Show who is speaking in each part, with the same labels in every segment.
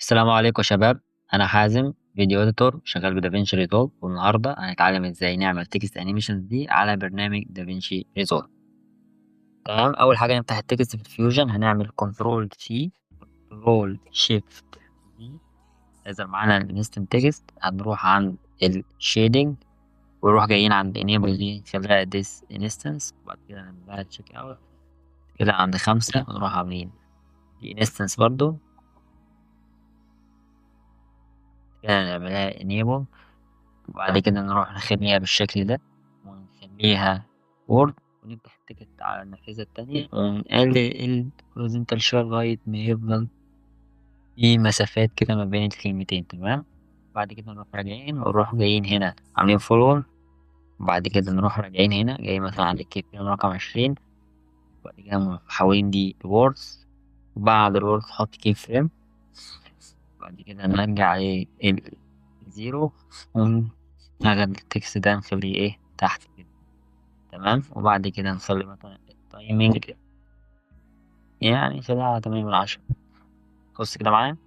Speaker 1: السلام عليكم يا شباب. انا حازم فيديو اديتور شغال بدافينشي ريزولف، والنهارده هنتعلم ازاي نعمل تكست انيميشن دي على برنامج دافينشي ريزولف. تمام، اول حاجه نفتح التكست في الفيوجن، هنعمل كنترول سي، كنترول شيفت في. اذا معانا الانستنت تكست هنروح عند الشيدنج، ونروح جايين عند انيبل دي نخليها ديس انستنس، وبعد كده نعملها تشيك اوت كده عند 5، ونروح عاملين دي انستنس برضو كده نعملها انيبل، وبعد كده نروح نخليها بالشكل ده ونخليها وورد، ونفتح التيكت على النافذة التانية ونقلل الهوريزونتال شوية لغاية ما يفضل في مسافات كده ما بين الكلمتين. تمام، بعد كده نروح راجعين ونروح جايين هنا عاملين فولور، وبعد كده نروح راجعين هنا جاي مثلا عند الكي فريم رقم 20، وبعد كده محولين دي الوردز، وبعد الوردز نحط كي فريم، بعد كده نرجع ايه الزيرو وناخد التكست ده نخليه ايه تحت كده. تمام، وبعد كده نخلي مثلا التايمينج يعني خليها على 8/10. بص كده معايا.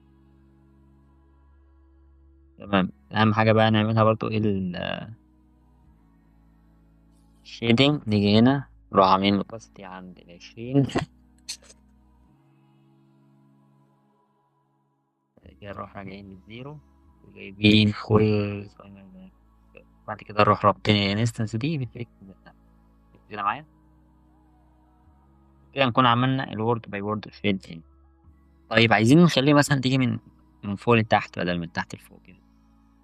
Speaker 1: تمام، أهم حاجة بقى نعملها برضو الشيدنج، نيجي هنا نروح عاملين opacity عند 20، بعد كده نروح راجعين للزيرو وجايبين كل بعد كده نروح رابطين الانستنس دي بالتكست ده كده معايا. كده نكون عملنا الوورد باي وورد شيد. طيب عايزين نخليه مثلا تيجي من فوق لتحت بدل من تحت لفوق كده،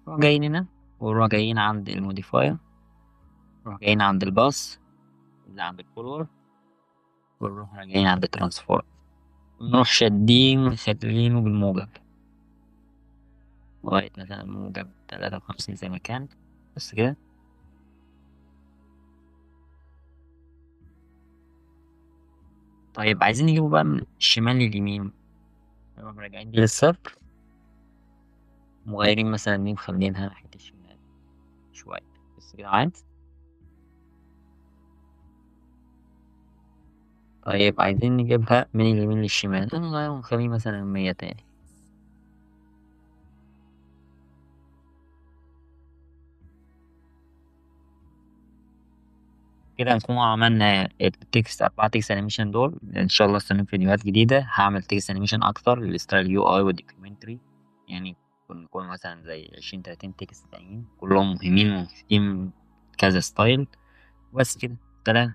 Speaker 1: نروح جايين هنا ونروح جايين عند الموديفاير، نروح جايين عند الباص اللي عند الكولور، ونروح راجعين عند الترانسفورم، نروح شادين مخلينه بالموجب لغاية مثلا موجب 53 زي ما كان. بس كده. طيب عايزين نجيبه بقى من الشمال لليمين، نروح راجعين دي للصفر، مغيرين مثلا دي مخلينها ناحية الشمال شوية. بس كده عادي. طيب عايزين نجيبها من اليمين للشمال، نغير ونخليه مثلا 100 تاني. كده نكون عملنا التكست 4 تكست انيميشن دول. ان شاء الله استنى فيديوهات جديدة هعمل تكست انيميشن اكتر للستايل يو اي والدوكيومنتري، يعني يكون مثلا زي 20 30 تكست تانيين كلهم مهمين ومفيدين كذا ستايل. بس كده. سلام.